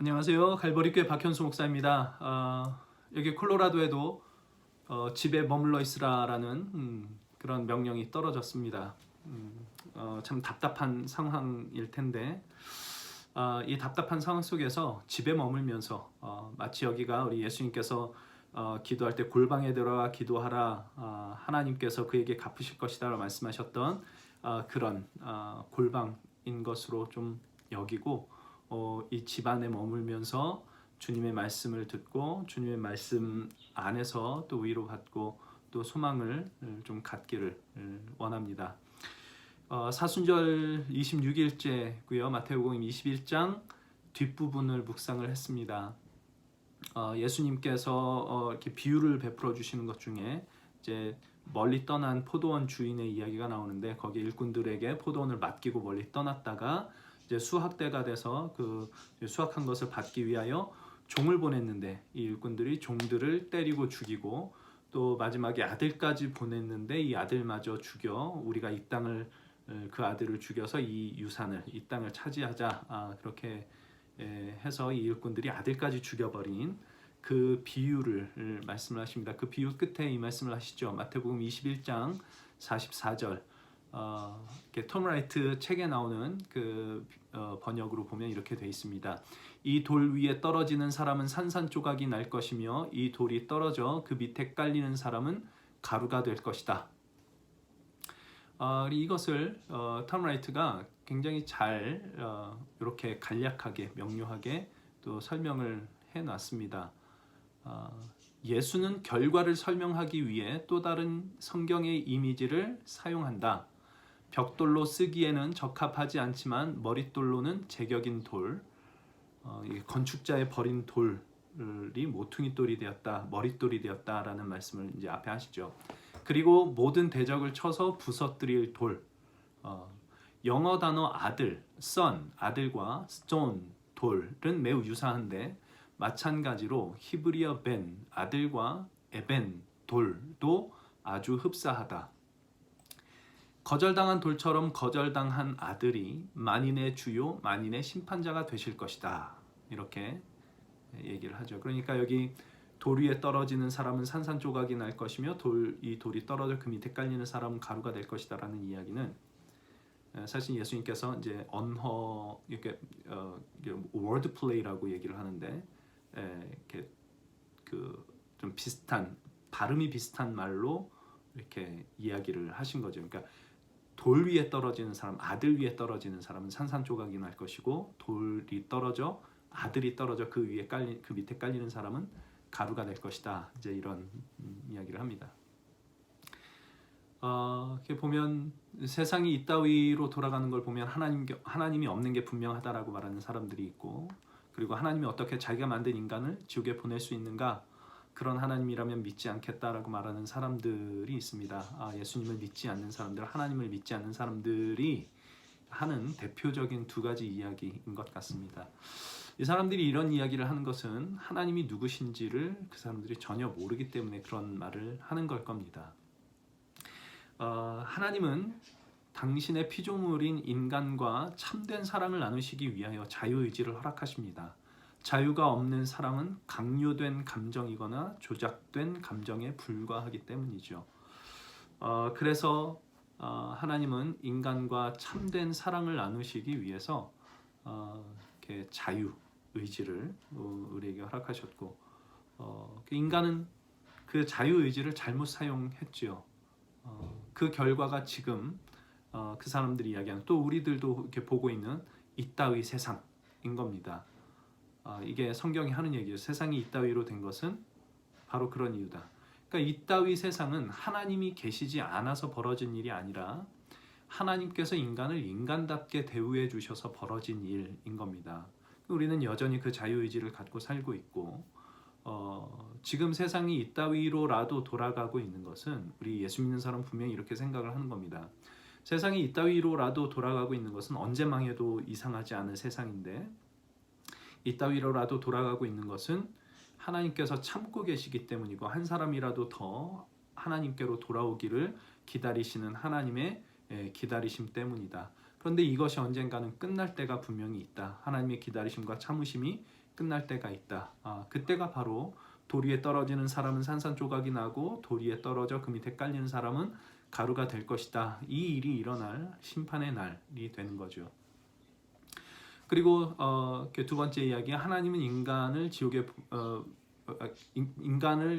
안녕하세요. 갈보리교회 박현수 목사입니다. 여기 콜로라도에도 집에 머물러 있으라라는 그런 명령이 떨어졌습니다. 참 답답한 상황일 텐데 이 답답한 상황 속에서 집에 머물면서 마치 여기가 우리 예수님께서 기도할 때 골방에 들어가 기도하라, 하나님께서 그에게 갚으실 것이다 라고 말씀하셨던 그런 골방인 것으로 좀 여기고, 이 집안에 머물면서 주님의 말씀을 듣고 주님의 말씀 안에서 또 위로받고 또 소망을 좀 갖기를 원합니다. 사순절 26일째고요. 마태복음 21장 뒷부분을 묵상을 했습니다. 예수님께서 이렇게 비유를 베풀어 주시는 것 중에 이제 멀리 떠난 포도원 주인의 이야기가 나오는데, 거기에 일꾼들에게 포도원을 맡기고 멀리 떠났다가 이제 수확대가 돼서 그 수확한 것을 받기 위하여 종을 보냈는데, 이 일꾼들이 종들을 때리고 죽이고 또 마지막에 아들까지 보냈는데 이 아들마저 죽여 우리가 이 땅을, 그 아들을 죽여서 이 유산을, 이 땅을 차지하자, 그렇게 해서 이 일꾼들이 아들까지 죽여버린 그 비유를 말씀을 하십니다. 그 비유 끝에 이 말씀을 하시죠. 마태복음 21장 44절. 톰 라이트 책에 나오는 그 번역으로 보면 이렇게 되어 있습니다. 이 돌 위에 떨어지는 사람은 산산조각이 날 것이며 이 돌이 떨어져 그 밑에 깔리는 사람은 가루가 될 것이다. 이것을 톰 라이트가 굉장히 잘 이렇게 간략하게 명료하게 또 설명을 해놨습니다. 예수는 결과를 설명하기 위해 또 다른 성경의 이미지를 사용한다. 벽돌로 쓰기에는 적합하지 않지만 머릿돌로는 제격인 돌, 건축자의 버린 돌이 모퉁이 돌이 되었다, 머릿돌이 되었다라는 말씀을 이제 앞에 하시죠. 그리고 모든 대적을 쳐서 부서뜨릴 돌. 영어 단어 아들, son, 아들과 stone, 돌은 매우 유사한데, 마찬가지로 히브리어 벤, 아들과 에벤, 돌도 아주 흡사하다. 거절당한 돌처럼 거절당한 아들이 만인의 주요, 만인의 심판자가 되실 것이다. 이렇게 얘기를 하죠. 그러니까 여기 돌 위에 떨어지는 사람은 산산조각이 날 것이며 이 돌이 떨어져 그 밑에 깔리는 사람은 가루가 될 것이다 라는 이야기는, 사실 예수님께서 이제 언어, 이렇게 워드 플레이라고 얘기를 하는데, 이렇게 그 좀 비슷한, 발음이 비슷한 말로 이렇게 이야기를 하신 거죠. 그러니까 돌 위에 떨어지는 사람, 아들 위에 떨어지는 사람은 산산조각이 날 것이고, 돌이 떨어져, 아들이 떨어져 그 위에 그 밑에 깔리는 사람은 가루가 될 것이다. 이제 이런 이야기를 합니다. 이렇게 보면 세상이 이따위로 돌아가는 걸 보면 하나님이 없는 게 분명하다라고 말하는 사람들이 있고, 그리고 하나님이 어떻게 자기가 만든 인간을 지옥에 보낼 수 있는가, 그런 하나님이라면 믿지 않겠다라고 말하는 사람들이 있습니다. 예수님을 믿지 않는 사람들, 하나님을 믿지 않는 사람들이 하는 대표적인 두 가지 이야기인 것 같습니다. 이 사람들이 이런 이야기를 하는 것은 하나님이 누구신지를 그 사람들이 전혀 모르기 때문에 그런 말을 하는 걸 겁니다. 하나님은 당신의 피조물인 인간과 참된 사랑을 나누시기 위하여 자유의지를 허락하십니다. 자유가 없는 사랑은 강요된 감정이거나 조작된 감정에 불과하기 때문이죠. 그래서 하나님은 인간과 참된 사랑을 나누시기 위해서 이렇게 자유의지를 우리에게 허락하셨고, 인간은 그 자유의지를 잘못 사용했죠. 그 결과가 지금 그 사람들이 이야기하는, 또 우리들도 이렇게 보고 있는 이따위 세상인 겁니다. 이게 성경이 하는 얘기예요. 세상이 이따위로 된 것은 바로 그런 이유다. 그러니까 이따위 세상은 하나님이 계시지 않아서 벌어진 일이 아니라 하나님께서 인간을 인간답게 대우해 주셔서 벌어진 일인 겁니다. 우리는 여전히 그 자유의지를 갖고 살고 있고, 지금 세상이 이따위로라도 돌아가고 있는 것은, 우리 예수 믿는 사람 분명히 이렇게 생각을 하는 겁니다. 세상이 이따위로라도 돌아가고 있는 것은 언제 망해도 이상하지 않은 세상인데, 이따위로라도 돌아가고 있는 것은 하나님께서 참고 계시기 때문이고, 한 사람이라도 더 하나님께로 돌아오기를 기다리시는 하나님의 기다리심 때문이다. 그런데 이것이 언젠가는 끝날 때가 분명히 있다. 하나님의 기다리심과 참으심이 끝날 때가 있다. 그때가 바로 돌 위에 떨어지는 사람은 산산조각이 나고 돌 위에 떨어져 그 밑에 깔리는 사람은 가루가 될 것이다. 이 일이 일어날 심판의 날이 되는 거죠. 그리고 두 번째 이야기, 하나님은 인간을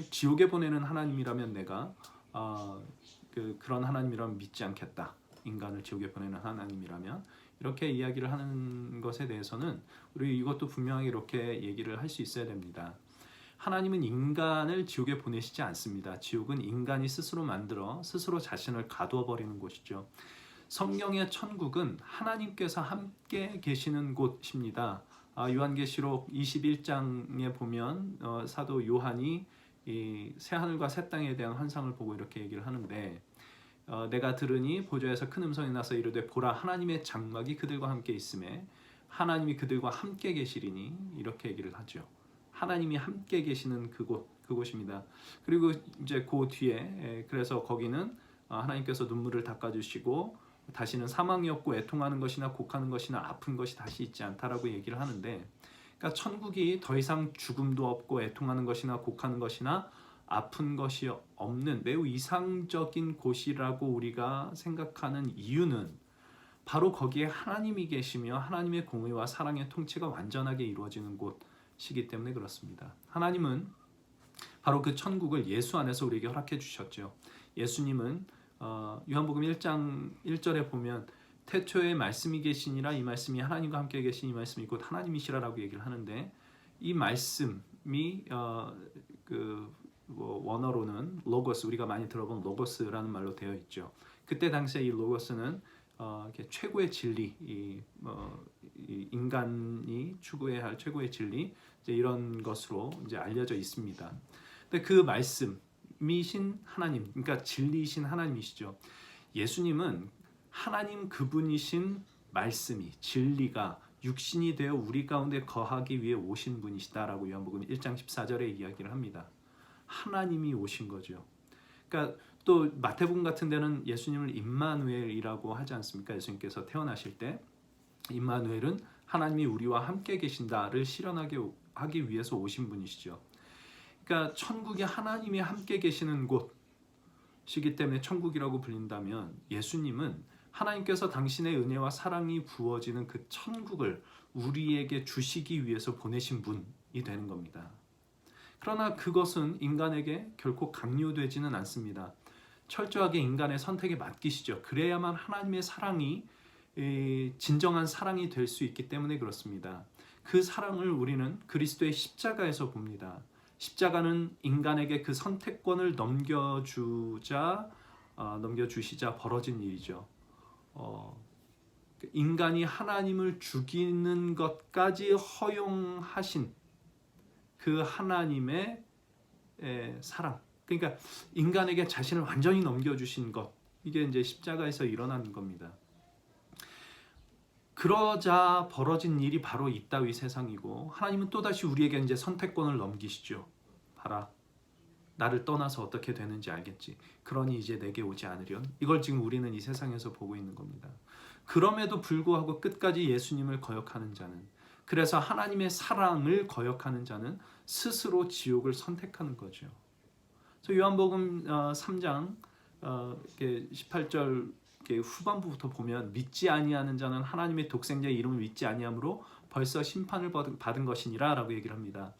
지옥에 보내는 하나님이라면 내가 그런 하나님이라면 믿지 않겠다. 인간을 지옥에 보내는 하나님이라면 이렇게 이야기를 하는 것에 대해서는 우리 이것도 분명히 이렇게 얘기를 할 수 있어야 됩니다. 하나님은 인간을 지옥에 보내시지 않습니다. 지옥은 인간이 스스로 만들어 스스로 자신을 가두어 버리는 곳이죠. 성경의 천국은 하나님께서 함께 계시는 곳입니다. 요한계시록 21장에 보면 사도 요한이 이 새하늘과 새 땅에 대한 환상을 보고 이렇게 얘기를 하는데, 내가 들으니 보좌에서 큰 음성이 나서 이르되 보라 하나님의 장막이 그들과 함께 있음에 하나님이 그들과 함께 계시리니, 이렇게 얘기를 하죠. 하나님이 함께 계시는 그곳입니다. 그리고 이제 그 뒤에 그래서 거기는 하나님께서 눈물을 닦아주시고 다시는 사망이 없고 애통하는 것이나 곡하는 것이나 아픈 것이 다시 있지 않다라고 얘기를 하는데, 그러니까 천국이 더 이상 죽음도 없고 애통하는 것이나 곡하는 것이나 아픈 것이 없는 매우 이상적인 곳이라고 우리가 생각하는 이유는 바로 거기에 하나님이 계시며 하나님의 공의와 사랑의 통치가 완전하게 이루어지는 곳이기 때문에 그렇습니다. 하나님은 바로 그 천국을 예수 안에서 우리에게 허락해 주셨죠. 예수님은 요한복음 1장 1절에 보면 태초에 말씀이 계시니라, 이 말씀이 하나님과 함께 계신 이 말씀이 곧 하나님이시라라고 얘기를 하는데, 이 말씀이 원어로는 로고스, 우리가 많이 들어본 로고스라는 말로 되어 있죠. 그때 당시에 이 로고스는 최고의 진리, 이 인간이 추구해야 할 최고의 진리, 이제 이런 것으로 이제 알려져 있습니다. 근데 그 말씀이신 하나님, 그러니까 진리이신 하나님이시죠. 예수님은 하나님 그분이신 말씀이, 진리가 육신이 되어 우리 가운데 거하기 위해 오신 분이시다라고 요한복음 1장 14절에 이야기를 합니다. 하나님이 오신 거죠. 그러니까 또 마태복음 같은 데는 예수님을 임마누엘이라고 하지 않습니까? 예수님께서 태어나실 때 임마누엘은 하나님이 우리와 함께 계신다를 실현하게 하기 위해서 오신 분이시죠. 그러니까 천국이 하나님이 함께 계시는 곳이기 때문에 천국이라고 불린다면, 예수님은 하나님께서 당신의 은혜와 사랑이 부어지는 그 천국을 우리에게 주시기 위해서 보내신 분이 되는 겁니다. 그러나 그것은 인간에게 결코 강요되지는 않습니다. 철저하게 인간의 선택에 맡기시죠. 그래야만 하나님의 사랑이 진정한 사랑이 될 수 있기 때문에 그렇습니다. 그 사랑을 우리는 그리스도의 십자가에서 봅니다. 십자가는 인간에게 그 선택권을 넘겨주시자 벌어진 일이죠. 인간이 하나님을 죽이는 것까지 허용하신 그 하나님의 사랑, 그러니까 인간에게 자신을 완전히 넘겨주신 것, 이게 이제 십자가에서 일어난 겁니다. 그러자 벌어진 일이 바로 이 따위 세상이고, 하나님은 또다시 우리에게 이제 선택권을 넘기시죠. 봐라, 나를 떠나서 어떻게 되는지 알겠지. 그러니 이제 내게 오지 않으련. 이걸 지금 우리는 이 세상에서 보고 있는 겁니다. 그럼에도 불구하고 끝까지 예수님을 거역하는 자는, 그래서 하나님의 사랑을 거역하는 자는 스스로 지옥을 선택하는 거죠. 그래서 요한복음 3장 18절 후반부부터 보면, 믿지 아니하는 자는 하나님의 독생자의 이름을 믿지 아니함으로 벌써 심판을 받은 것이니라 라고 얘기를 합니다.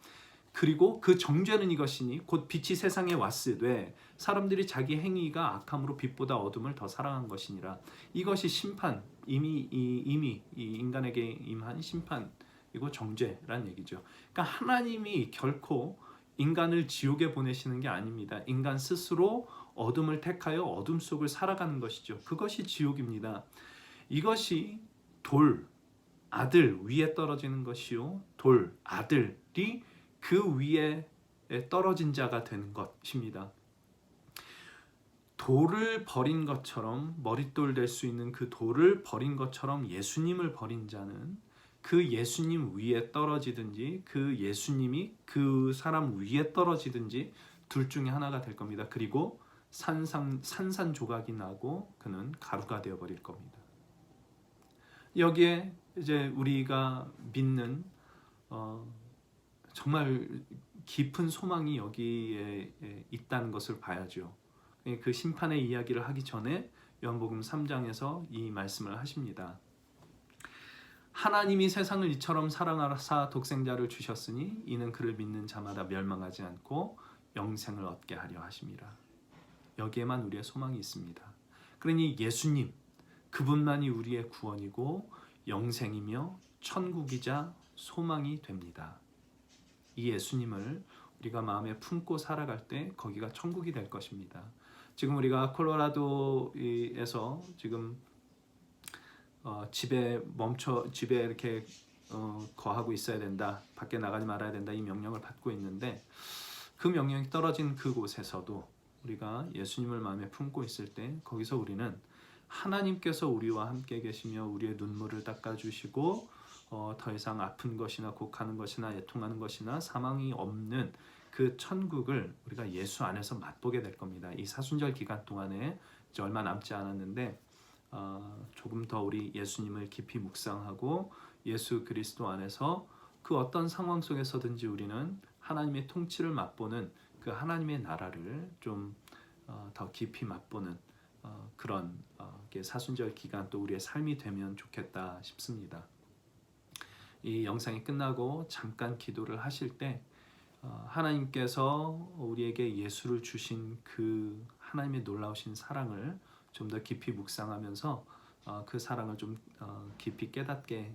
그리고 그 정죄는 이것이니 곧 빛이 세상에 왔으되 사람들이 자기 행위가 악함으로 빛보다 어둠을 더 사랑한 것이니라. 이것이 심판, 이미 이 인간에게 임한 심판이고 정죄란 얘기죠. 그러니까 하나님이 결코 인간을 지옥에 보내시는 게 아닙니다. 인간 스스로 어둠을 택하여 어둠 속을 살아가는 것이죠. 그것이 지옥입니다. 이것이 돌, 아들 위에 떨어지는 것이요, 돌, 아들이 그 위에 떨어진 자가 되는 것입니다. 돌을 버린 것처럼, 머릿돌 될 수 있는 그 돌을 버린 것처럼 예수님을 버린 자는 그 예수님 위에 떨어지든지 그 예수님이 그 사람 위에 떨어지든지 둘 중에 하나가 될 겁니다. 그리고 산산조각이 나고 그는 가루가 되어버릴 겁니다. 여기에 이제 우리가 믿는 정말 깊은 소망이 여기에 있다는 것을 봐야죠. 그 심판의 이야기를 하기 전에 요한복음 3장에서 이 말씀을 하십니다. 하나님이 세상을 이처럼 사랑하사 독생자를 주셨으니 이는 그를 믿는 자마다 멸망하지 않고 영생을 얻게 하려 하심이라. 여기에만 우리의 소망이 있습니다. 그러니 예수님, 그분만이 우리의 구원이고 영생이며 천국이자 소망이 됩니다. 이 예수님을 우리가 마음에 품고 살아갈 때 거기가 천국이 될 것입니다. 지금 우리가 콜로라도에서 지금 집에 이렇게 거하고 있어야 된다, 밖에 나가지 말아야 된다, 이 명령을 받고 있는데, 그 명령이 떨어진 그곳에서도 우리가 예수님을 마음에 품고 있을 때 거기서 우리는 하나님께서 우리와 함께 계시며 우리의 눈물을 닦아주시고 더 이상 아픈 것이나 곡하는 것이나 애통하는 것이나 사망이 없는 그 천국을 우리가 예수 안에서 맛보게 될 겁니다. 이 사순절 기간 동안에 이제 얼마 남지 않았는데 조금 더 우리 예수님을 깊이 묵상하고 예수 그리스도 안에서 그 어떤 상황 속에서든지 우리는 하나님의 통치를 맛보는 그 하나님의 나라를 좀 더 깊이 맛보는 그런 사순절 기간 또 우리의 삶이 되면 좋겠다 싶습니다. 이 영상이 끝나고 잠깐 기도를 하실 때 하나님께서 우리에게 예수를 주신 그 하나님의 놀라우신 사랑을 좀 더 깊이 묵상하면서 그 사랑을 좀 깊이 깨닫게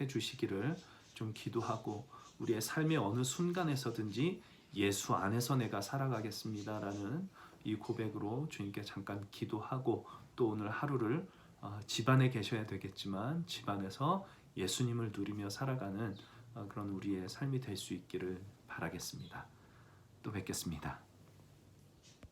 해주시기를 좀 기도하고, 우리의 삶의 어느 순간에서든지 예수 안에서 내가 살아가겠습니다라는 이 고백으로 주님께 잠깐 기도하고, 또 오늘 하루를 집안에 계셔야 되겠지만 집안에서 예수님을 누리며 살아가는 그런 우리의 삶이 될 수 있기를 바라겠습니다. 또 뵙겠습니다.